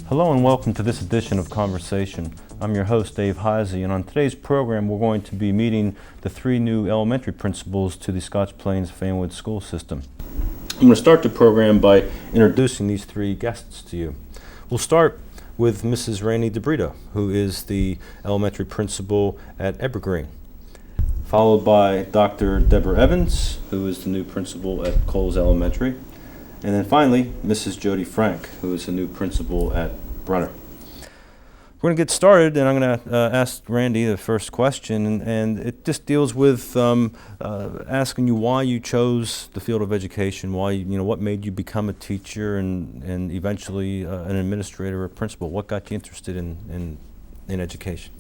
Hello and welcome to this edition of Conversation. I'm your host, Dave Heisey, and on today's program we're going to be meeting the three new elementary principals to the Scotch Plains Fanwood school system. I'm going to start the program by introducing these three guests to you. We'll start with Mrs. Randy DeBrito, who is the elementary principal at Evergreen, followed by Dr. Deborah Evans, who is the new principal at Coles Elementary, and then finally, Mrs. Jody Frank, who is the new principal at Brunner. We're going to get started, and I'm going to ask Randy the first question, and it just deals with asking you why you chose the field of education, what made you become a teacher and eventually an administrator or principal. What got you interested in education?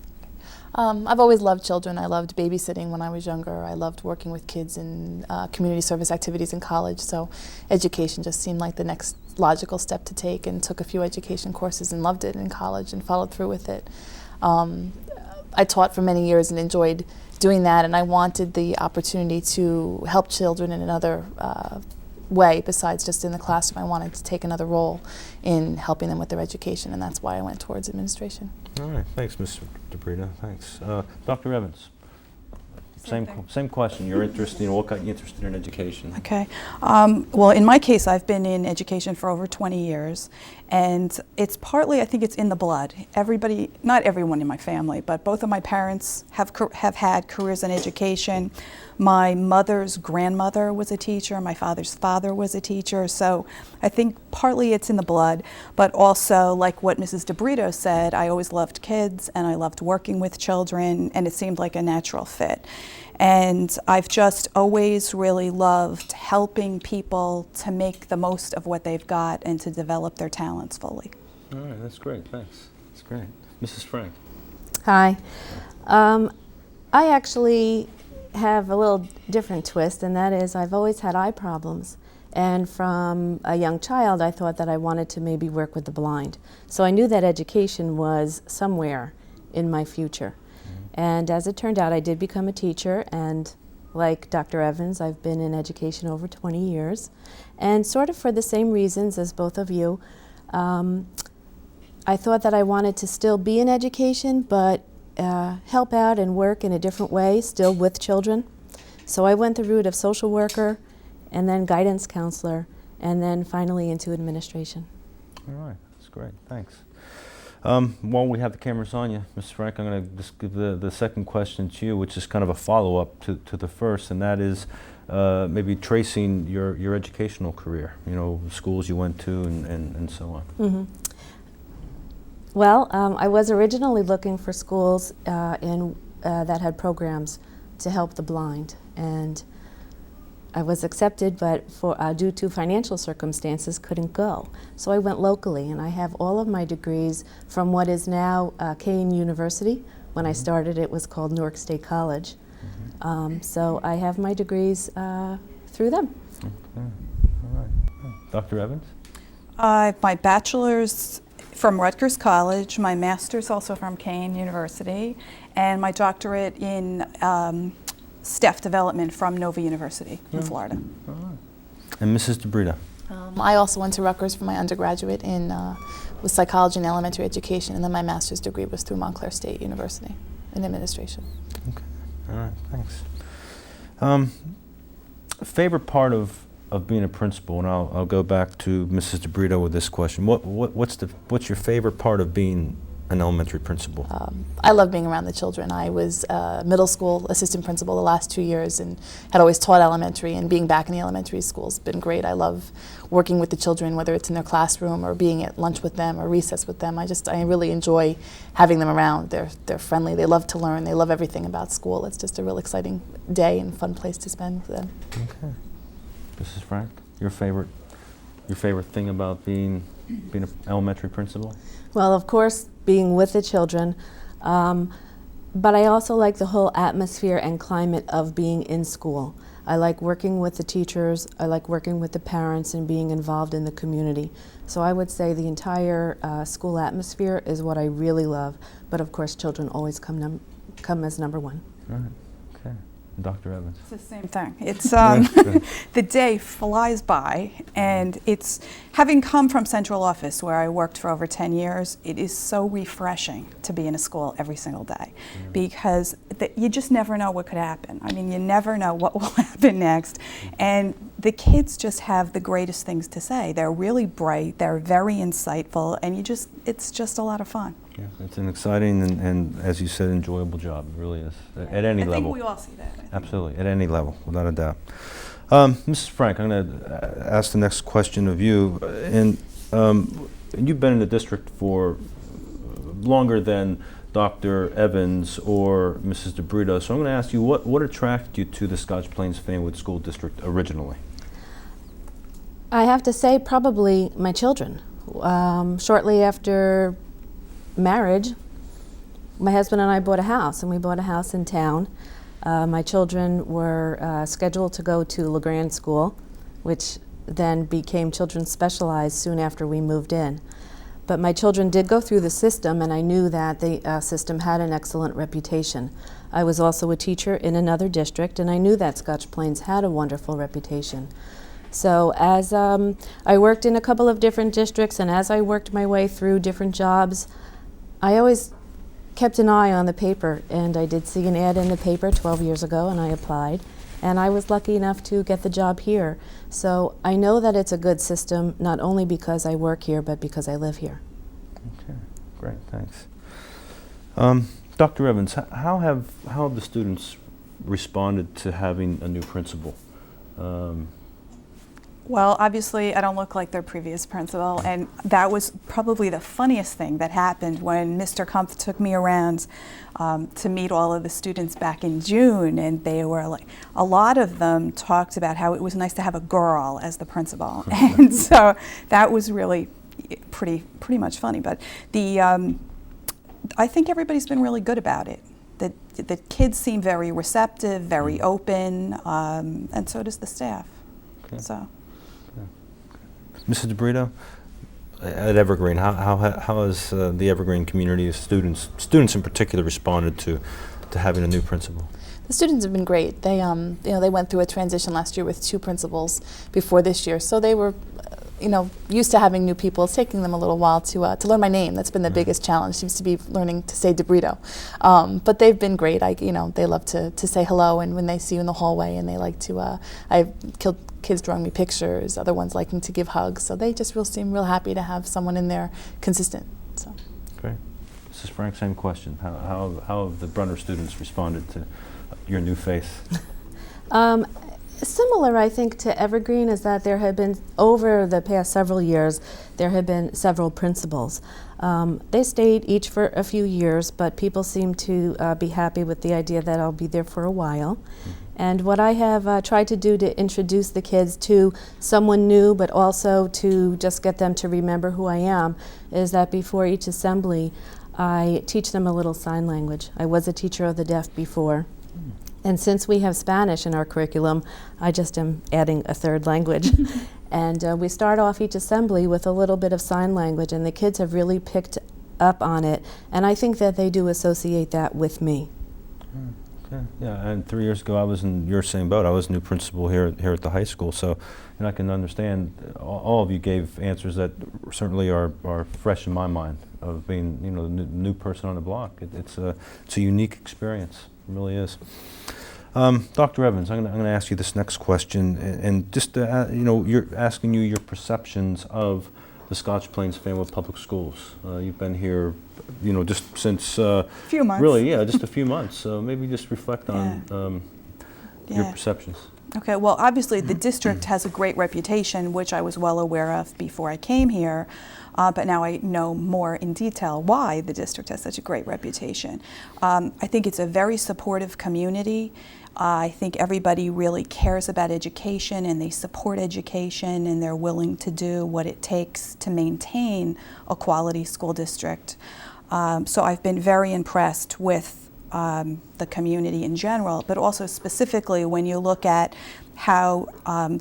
I've always loved children. I loved babysitting when I was younger. I loved working with kids in community service activities in college, so education just seemed like the next logical step to take, and took a few education courses and loved it in college and followed through with it. I taught for many years and enjoyed doing that, and I wanted the opportunity to help children in another way besides just in the classroom. I wanted to take another role in helping them with their education, and that's why I went towards administration. All right, thanks, Mr. DeBrito. Thanks. Dr. Evans, same question. Your interest, what got you interested in education? Okay. Well, in my case, I've been in education for over 20 years, and it's partly, I think it's in the blood. Everybody, not everyone in my family, but both of my parents have had careers in education. My mother's grandmother was a teacher, my father's father was a teacher, so I think partly it's in the blood, but also, like what Mrs. DeBrito said, I always loved kids and I loved working with children, and it seemed like a natural fit. And I've just always really loved helping people to make the most of what they've got and to develop their talents fully. All right, that's great, thanks. That's great. Mrs. Frank. Hi. I actually have a little different twist, and that is I've always had eye problems. And from a young child, I thought that I wanted to maybe work with the blind. So I knew that education was somewhere in my future. And as it turned out, I did become a teacher, and like Dr. Evans, I've been in education over 20 years. And sort of for the same reasons as both of you, I thought that I wanted to still be in education, but help out and work in a different way, still with children. So I went the route of social worker, and then guidance counselor, and then finally into administration. All right, that's great, thanks. While we have the cameras on you, Mrs. Frank, I'm going to just give the second question to you, which is kind of a follow-up to the first, and that is maybe tracing your educational career, schools you went to and so on. Mm-hmm. Well, I was originally looking for schools that had programs to help the blind, and I was accepted, but due to financial circumstances, couldn't go. So I went locally, and I have all of my degrees from what is now Kean University. When I started, it was called Newark State College. So I have my degrees through them. Okay. All right. Dr. Evans? My bachelor's from Rutgers College, my master's also from Kean University, and my doctorate in staff development from Nova University in Florida. All right. And Mrs. DeBrito? I also went to Rutgers for my undergraduate with psychology and elementary education, and then my master's degree was through Montclair State University in administration. Okay. All right, thanks. Favorite part of being a principal, and I'll go back to Mrs. DeBrito with this question. What's your favorite part of being an elementary principal? I love being around the children. I was middle school assistant principal the last 2 years and had always taught elementary, and being back in the elementary school has been great. I love working with the children, whether it's in their classroom or being at lunch with them or recess with them. I really enjoy having them around. They're friendly. They love to learn. They love everything about school. It's just a real exciting day and fun place to spend with them. Okay. Mrs. Frank, your favorite thing about being an elementary principal? Well, of course, being with the children, but I also like the whole atmosphere and climate of being in school. I like working with the teachers, I like working with the parents and being involved in the community. So I would say the entire school atmosphere is what I really love, but of course children always come as number one. Right. Okay. Dr. Evans? It's the same thing. It's the day flies by, and it's having come from central office where I worked for over 10 years. It is so refreshing to be in a school every single day, because you just never know what could happen. I mean, you never know what will happen next, and the kids just have the greatest things to say. They're really bright. They're very insightful, and it's just a lot of fun. Yeah, it's an exciting and, as you said, enjoyable job. It really is, at any level. I think we all see that. Absolutely, at any level, without a doubt. Mrs. Frank, I'm going to ask the next question of you. And you've been in the district for longer than Dr. Evans or Mrs. DeBrito, so I'm going to ask you, what attracted you to the Scotch Plains-Fanwood School District originally? I have to say probably my children. Shortly after marriage, my husband and I bought a house, and we bought a house in town. My children were scheduled to go to LeGrand School, which then became Children's Specialized soon after we moved in. But my children did go through the system, and I knew that the system had an excellent reputation. I was also a teacher in another district, and I knew that Scotch Plains had a wonderful reputation. So as I worked in a couple of different districts, and as I worked my way through different jobs, I always kept an eye on the paper, and I did see an ad in the paper 12 years ago, and I applied, and I was lucky enough to get the job here. So I know that it's a good system, not only because I work here, but because I live here. Okay, great, thanks. Dr. Evans, how have the students responded to having a new principal? Well, obviously, I don't look like their previous principal, and that was probably the funniest thing that happened when Mr. Kumpf took me around to meet all of the students back in June, and they were like, a lot of them talked about how it was nice to have a girl as the principal, and so that was really pretty much funny. But I think everybody's been really good about it. The kids seem very receptive, very open, and so does the staff. Okay. So. Mrs. DeBrito, at Evergreen, how has the Evergreen community of students in particular, responded to having a new principal? The students have been great. They, they went through a transition last year with 2 principals before this year, so they were, used to having new people. It's taking them a little while to learn my name. That's been the biggest challenge. Seems to be learning to say DeBrito, but they've been great. They love to say hello, and when they see you in the hallway, and they like to. I've killed kids drawing me pictures. Other ones liking to give hugs. So they just seem real happy to have someone in there consistent. So. Great, Mrs. Frank, same question. How have the Brunner students responded to your new face? Similar, I think, to Evergreen is that there have been, over the past several years, there have been several principals. They stayed each for a few years, but people seem to be happy with the idea that I'll be there for a while. And what I have tried to do to introduce the kids to someone new, but also to just get them to remember who I am, is that before each assembly, I teach them a little sign language. I was a teacher of the deaf before. And since we have Spanish in our curriculum, I just am adding a 3rd language. And we start off each assembly with a little bit of sign language, and the kids have really picked up on it. And I think that they do associate that with me. Okay. Yeah, and 3 years ago I was in your same boat. I was new principal here at the high school, so and I can understand all of you gave answers that certainly are fresh in my mind of being the new person on the block. It's a unique experience. It really is. Dr. Evans, I'm going to ask you this next question, and just you're asking you your perceptions of the Scotch Plains-Fanwood Public Schools. You've been here, just since few months. Really, yeah, just a few months. So maybe just reflect on your perceptions. Okay, well, obviously the district has a great reputation, which I was well aware of before I came here, but now I know more in detail why the district has such a great reputation. I think it's a very supportive community. I think everybody really cares about education, and they support education, and they're willing to do what it takes to maintain a quality school district. So I've been very impressed with the community in general, but also specifically when you look at how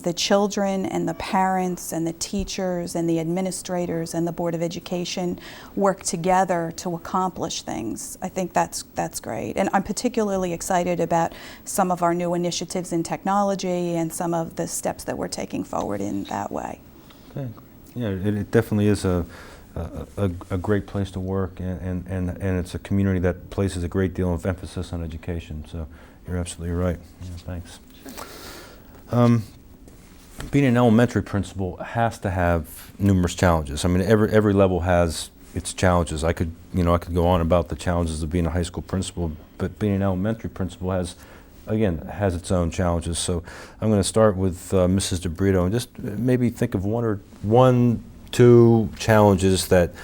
the children and the parents and the teachers and the administrators and the Board of Education work together to accomplish things. I think that's great. And I'm particularly excited about some of our new initiatives in technology and some of the steps that we're taking forward in that way. Okay. Yeah, it definitely is a great place to work, and it's a community that places a great deal of emphasis on education. So you're absolutely right. Yeah, thanks. Being an elementary principal has to have numerous challenges. I mean, every level has its challenges. I could go on about the challenges of being a high school principal, but being an elementary principal has its own challenges. So I'm going to start with Mrs. DeBrito, and just maybe think of one, two challenges that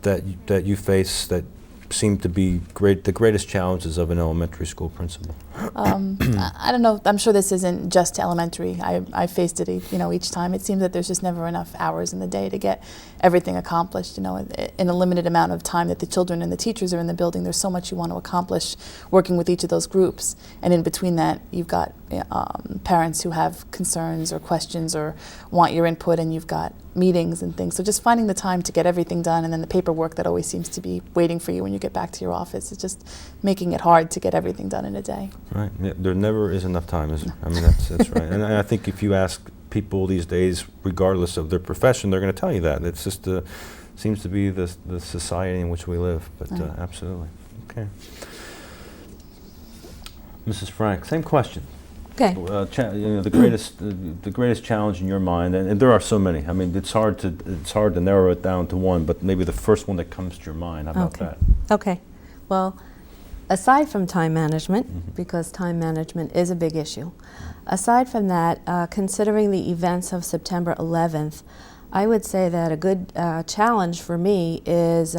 that you face that seem to be the greatest challenges of an elementary school principal. I don't know. I'm sure this isn't just elementary. I faced it, each time. It seems that there's just never enough hours in the day to get everything accomplished. In a limited amount of time that the children and the teachers are in the building, there's so much you want to accomplish working with each of those groups. And in between that, you've got parents who have concerns or questions or want your input, and you've got meetings and things. So just finding the time to get everything done, and then the paperwork that always seems to be waiting for you when you get back to your office. It's just making it hard to get everything done in a day. Right. Yeah, there never is enough time, is there? I mean, that's right. And I think if you ask people these days, regardless of their profession, they're going to tell you that. It's just seems to be the society in which we live. But absolutely. Okay. Mrs. Frank, same question. Okay. The greatest challenge in your mind, and there are so many. I mean, it's hard to narrow it down to one, but maybe the first one that comes to your mind. How about that? Okay. Well, aside from time management, because time management is a big issue, aside from that, considering the events of September 11th, I would say that a good challenge for me is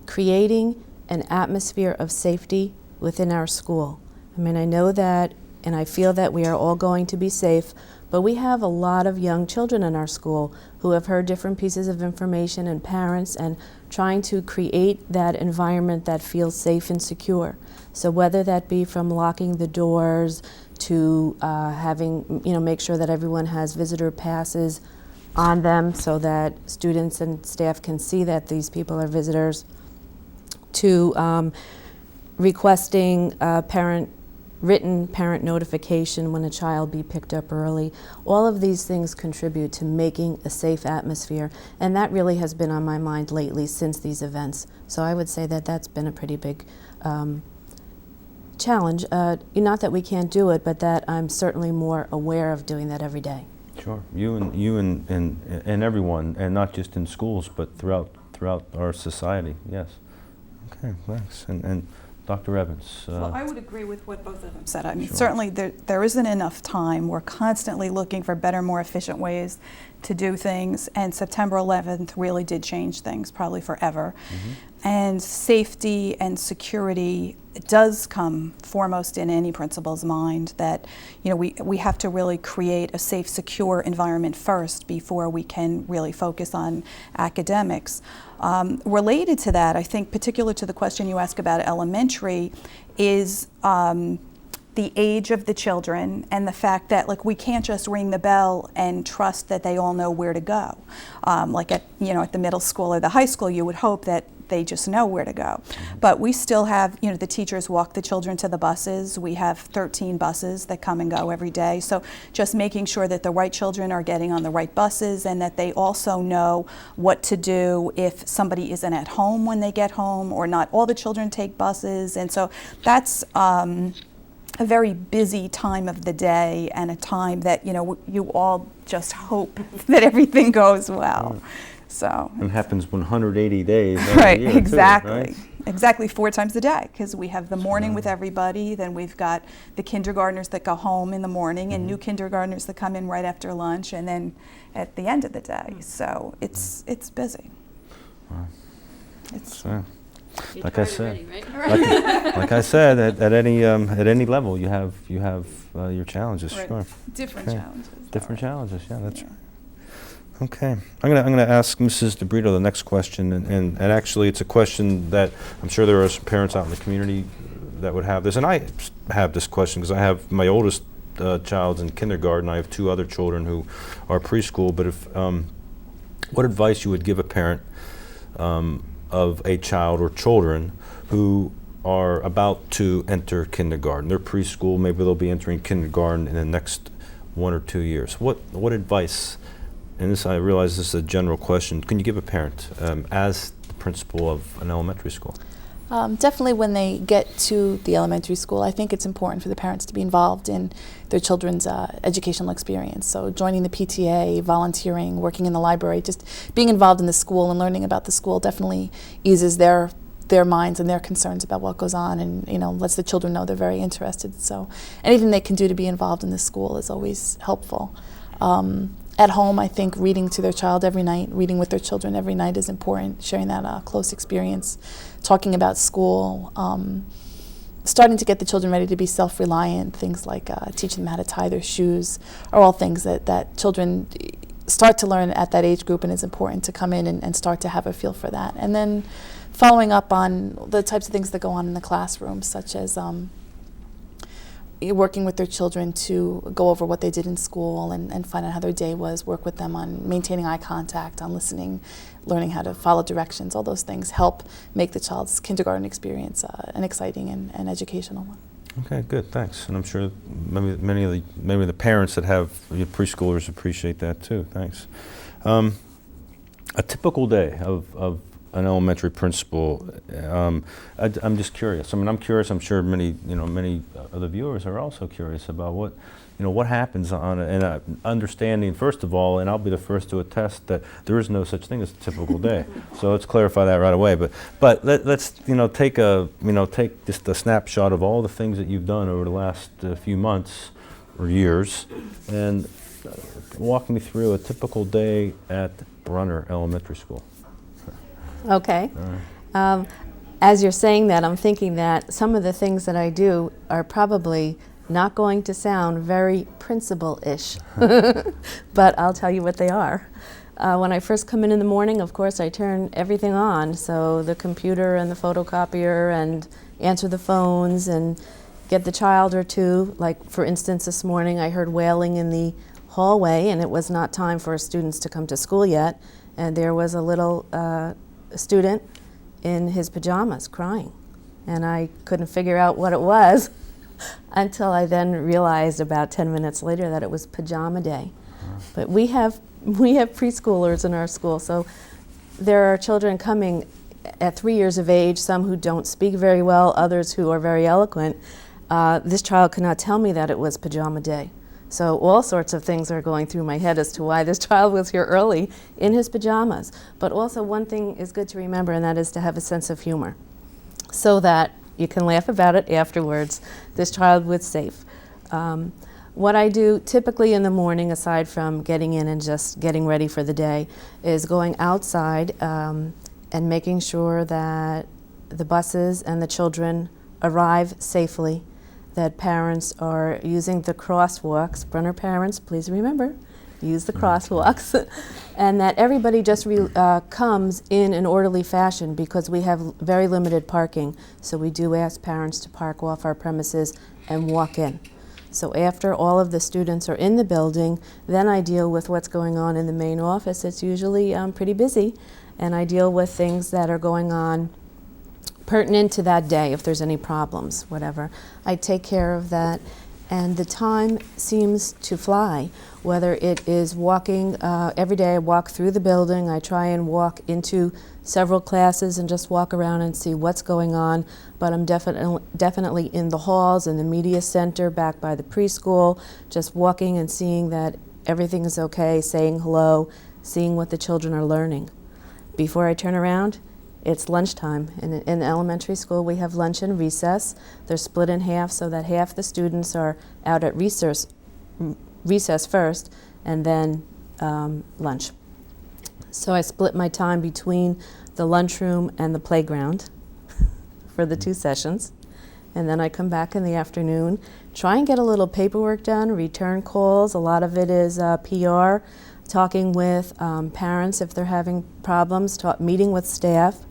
creating an atmosphere of safety within our school. I mean, I know that, and I feel that we are all going to be safe, but we have a lot of young children in our school who have heard different pieces of information, and parents, and trying to create that environment that feels safe and secure. So whether that be from locking the doors to having, make sure that everyone has visitor passes on them so that students and staff can see that these people are visitors, to requesting written parent notification when a child be picked up early. All of these things contribute to making a safe atmosphere, and that really has been on my mind lately since these events. So I would say that that's been a pretty big challenge. Not that we can't do it, but that I'm certainly more aware of doing that every day. Sure. You and everyone, and not just in schools, but throughout our society. Yes. Okay. Thanks. And Dr. Evans. Well, I would agree with what both of them said. I mean, certainly there isn't enough time. We're constantly looking for better, more efficient ways to do things, and September 11th really did change things, probably forever. And safety and security does come foremost in any principal's mind, that we have to really create a safe, secure environment first before we can really focus on academics. Related to that, I think particular to the question you asked about elementary, is the age of the children and the fact that we can't just ring the bell and trust that they all know where to go. Like at the middle school or the high school, you would hope that they just know where to go. But we still have, the teachers walk the children to the buses. We have 13 buses that come and go every day. So just making sure that the right children are getting on the right buses, and that they also know what to do if somebody isn't at home when they get home, or not all the children take buses. And so that's a very busy time of the day, and a time that, you all just hope that everything goes well. So it happens 180 days right, year exactly. Too, right? Exactly 4 times a day, because we have the morning with everybody, then we've got the kindergartners that go home in the morning, and new kindergartners that come in right after lunch, and then at the end of the day. So it's busy. Wow. It's like I said, like I said, at any level, you have your challenges. right. Sure. Different challenges. Different challenges. Yeah, that's right. Okay. I'm gonna ask Mrs. DeBrito the next question, and actually it's a question that I'm sure there are some parents out in the community that would have this, and I have this question because I have my oldest child's in kindergarten. I have 2 other children who are preschool. But if what advice you would give a parent of a child or children who are about to enter kindergarten? They're preschool. Maybe they'll be entering kindergarten in the next 1 or 2 years. What advice? And this, I realize this is a general question. Can you give a parent as the principal of an elementary school? Definitely when they get to the elementary school, I think it's important for the parents to be involved in their children's educational experience. So joining the PTA, volunteering, working in the library, just being involved in the school and learning about the school definitely eases their minds and their concerns about what goes on, and lets the children know they're very interested. So anything they can do to be involved in the school is always helpful. At home, I think reading to their child every night, reading with their children every night is important, sharing that close experience, talking about school, starting to get the children ready to be self-reliant, things like teaching them how to tie their shoes are all things that children start to learn at that age group, and it's important to come in and start to have a feel for that. And then following up on the types of things that go on in the classroom, such as working with their children to go over what they did in school and find out how their day was, work with them on maintaining eye contact, on listening, learning how to follow directions. All those things help make the child's kindergarten experience an exciting and educational one. Okay, good, thanks. And I'm sure maybe the parents that have preschoolers appreciate that too. Thanks. A typical day of an elementary principal. I'm just curious. I mean, I'm curious. I'm sure many of the viewers are also curious about what happens on and understanding, first of all, and I'll be the first to attest that there is no such thing as a typical day. So let's clarify that right away. But let's take just a snapshot of all the things that you've done over the last few months or years, and walk me through a typical day at Brunner Elementary School. Okay. As you're saying that, I'm thinking that some of the things that I do are probably not going to sound very principal-ish, but I'll tell you what they are. When I first come in the morning, of course, I turn everything on, so the computer and the photocopier, and answer the phones and get the child or two. Like, for instance, this morning I heard wailing in the hallway, and it was not time for students to come to school yet, and there was a little student in his pajamas crying, and I couldn't figure out what it was until I then realized about 10 minutes later that it was pajama day. But we have preschoolers in our school, so there are children coming at 3 years of age, some who don't speak very well, others who are very eloquent. This child could not tell me that it was pajama day. So all sorts of things are going through my head as to why this child was here early in his pajamas. But also one thing is good to remember, and that is to have a sense of humor, so that you can laugh about it afterwards. This child was safe. What I do typically in the morning, aside from getting in and just getting ready for the day, is going outside and making sure that the buses and the children arrive safely, that parents are using the crosswalks. Brunner parents, please remember, use the crosswalks, and that everybody just comes in an orderly fashion, because we have very limited parking. So we do ask parents to park off our premises and walk in. So after all of the students are in the building, then I deal with what's going on in the main office. It's usually pretty busy, and I deal with things that are going on pertinent to that day, if there's any problems, whatever. I take care of that, and the time seems to fly. Whether it is walking, every day I walk through the building, I try and walk into several classes and just walk around and see what's going on, but I'm definitely in the halls, in the media center, back by the preschool, just walking and seeing that everything is okay, saying hello, seeing what the children are learning. Before I turn around, it's lunchtime. In elementary school, we have lunch and recess. They're split in half, so that half the students are out at recess first, and then lunch. So I split my time between the lunchroom and the playground for the 2 sessions. And then I come back in the afternoon, try and get a little paperwork done, return calls. A lot of it is PR, talking with parents if they're having problems, meeting with staff,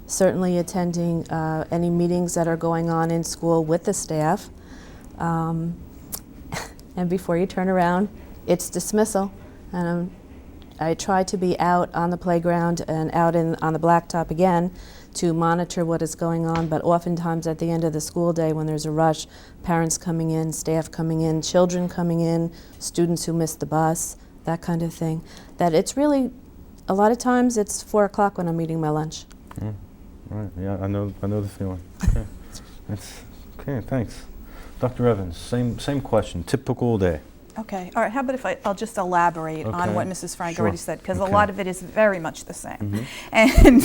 certainly attending any meetings that are going on in school with the staff. And before you turn around, it's dismissal. And I try to be out on the playground and out on the blacktop again to monitor what is going on, but oftentimes at the end of the school day when there's a rush, parents coming in, staff coming in, children coming in, students who missed the bus, that kind of thing. That it's really, a lot of times it's 4 o'clock when I'm eating my lunch. Right, yeah, I know the feeling. Okay. Okay, thanks. Dr. Evans, same question, typical day. Okay, all right, how about if I'll just elaborate on Okay. what Mrs. Frank Sure. already said, because Okay. a lot of it is very much the same. Mhm. And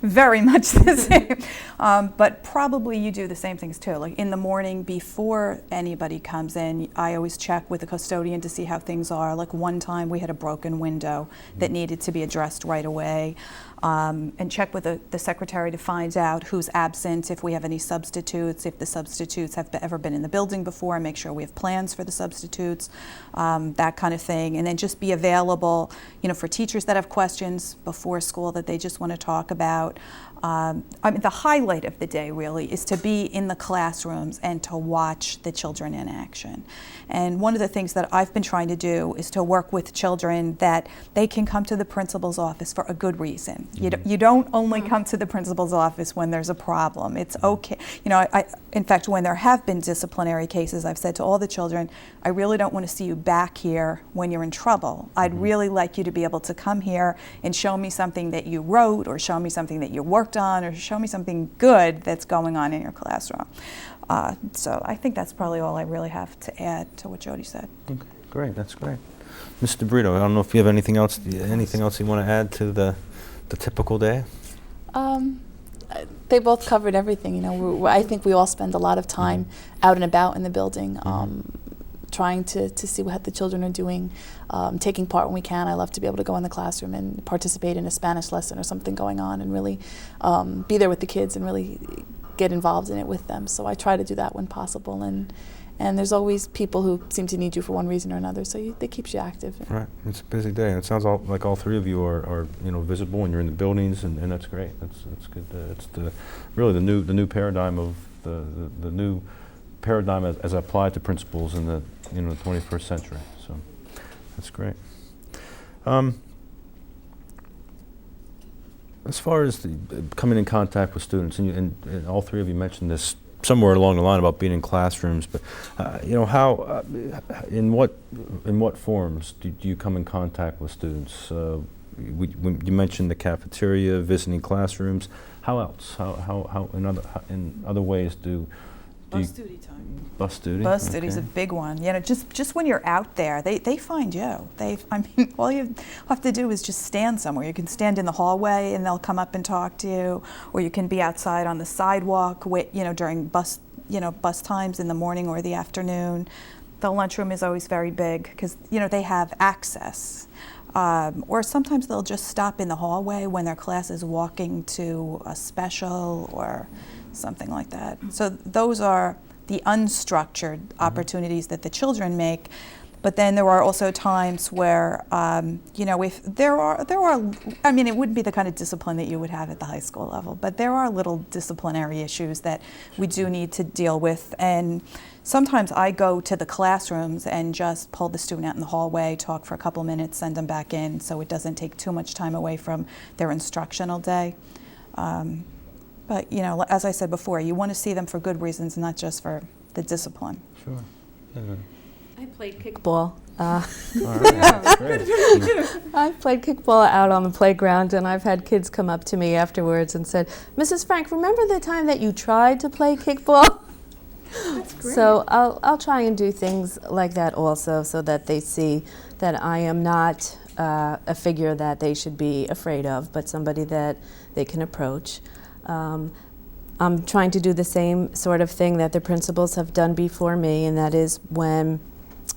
very much the same. But probably you do the same things too. Like in the morning before anybody comes in, I always check with the custodian to see how things are. Like one time we had a broken window that needed to be addressed right away. And check with the secretary to find out who's absent, if we have any substitutes, if the substitutes have ever been in the building before, and make sure we have plans for the substitutes, that kind of thing. And then just be available, for teachers that have questions before school that they just want to talk about. I mean, the highlight of the day really is to be in the classrooms and to watch the children in action. And one of the things that I've been trying to do is to work with children that they can come to the principal's office for a good reason. You don't only come to the principal's office when there's a problem. It's okay. In fact, when there have been disciplinary cases, I've said to all the children, I really don't want to see you back here when you're in trouble. I'd really like you to be able to come here and show me something that you wrote, or show me something that you worked on, or show me something good that's going on in your classroom. So I think that's probably all I really have to add to what Jody said. Okay, great, that's great. Mr. Brito, I don't know if you have anything else you want to add to the typical day? They both covered everything. I think we all spend a lot of time out and about in the building, trying to see what the children are doing, taking part when we can. I love to be able to go in the classroom and participate in a Spanish lesson or something going on, and really be there with the kids and really get involved in it with them. So I try to do that when possible, and there's always people who seem to need you for one reason or another, so that keeps you active. Right, it's a busy day, and it sounds like all three of you are visible, and you're in the buildings, and that's great. That's good. It's really the new paradigm of the new paradigm as applied to principals in the 21st century. So that's great. As far as the coming in contact with students, and all three of you mentioned this somewhere along the line about being in classrooms, but how, in what forms do you come in contact with students? When you mentioned the cafeteria, visiting classrooms. How else? How in other ways do Bus duty time. Bus duty? Bus duty is a big one. Just when you're out there, they find you. All you have to do is just stand somewhere. You can stand in the hallway and they'll come up and talk to you, or you can be outside on the sidewalk, during bus times in the morning or the afternoon. The lunchroom is always very big because they have access. Or sometimes they'll just stop in the hallway when their class is walking to a special or something like that. So those are the unstructured opportunities that the children make. But then there are also times where, if there are, I mean, it wouldn't be the kind of discipline that you would have at the high school level, but there are little disciplinary issues that we do need to deal with. And sometimes I go to the classrooms and just pull the student out in the hallway, talk for a couple minutes, send them back in, so it doesn't take too much time away from their instructional day. But as I said before, you want to see them for good reasons, not just for the discipline. Sure. Yeah. I played kickball. All right, that's great. I've played kickball out on the playground, and I've had kids come up to me afterwards and said, Mrs. Frank, remember the time that you tried to play kickball? That's great. So I'll try and do things like that also, so that they see that I am not a figure that they should be afraid of, but somebody that they can approach. I'm trying to do the same sort of thing that the principals have done before me, and that is when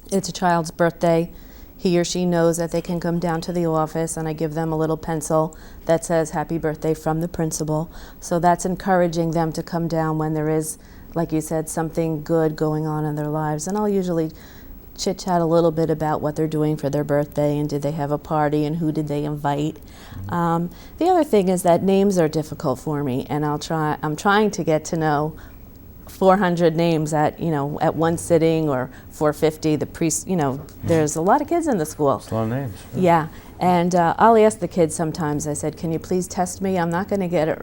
it's a child's birthday, he or she knows that they can come down to the office, and I give them a little pencil that says happy birthday from the principal. So that's encouraging them to come down when there is, like you said, something good going on in their lives. And I'll usually chit-chat a little bit about what they're doing for their birthday and did they have a party and who did they invite. The other thing is that names are difficult for me, and I'm trying to get to know 400 names at one sitting, or 450. There's a lot of kids in the school. It's a lot of names. Yeah, and I'll ask the kids sometimes. I said, "Can you please test me? I'm not going to get it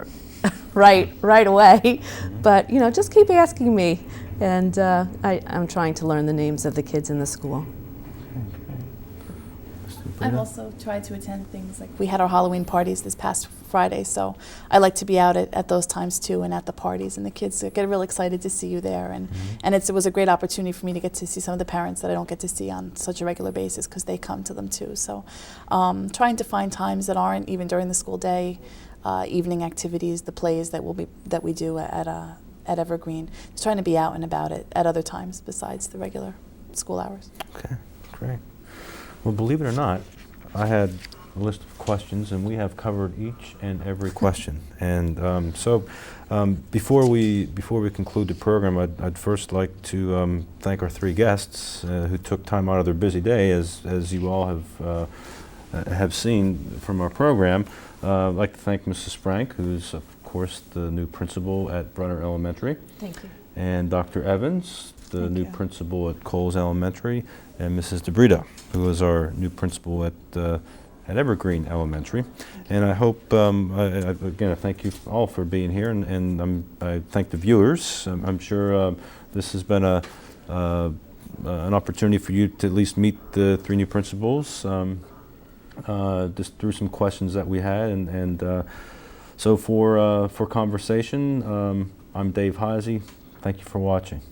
right away, but just keep asking me." And I'm trying to learn the names of the kids in the school. I've also tried to attend things like we had our Halloween parties this past Friday, so I like to be out at those times too and at the parties, and the kids get real excited to see you there, and it was a great opportunity for me to get to see some of the parents that I don't get to see on such a regular basis because they come to them too. So trying to find times that aren't even during the school day, evening activities, the plays that we do at Evergreen, just trying to be out and about at other times besides the regular school hours. Okay, great. Well, believe it or not, I had a list of questions, and we have covered each and every question. And before we conclude the program, I'd first like to thank our three guests who took time out of their busy day, as you all have seen from our program. I'd like to thank Mrs. Frank, who's of course the new principal at Brunner Elementary. Thank you. And Dr. Evans, the Thank new you. principal at Coles Elementary, and Mrs. DeBrito, who is our new principal at Evergreen Elementary. And I hope, again, I thank you all for being here, and I thank the viewers. I'm sure this has been an opportunity for you to at least meet the three new principals, just through some questions that we had. And so for conversation, I'm Dave Heisey. Thank you for watching.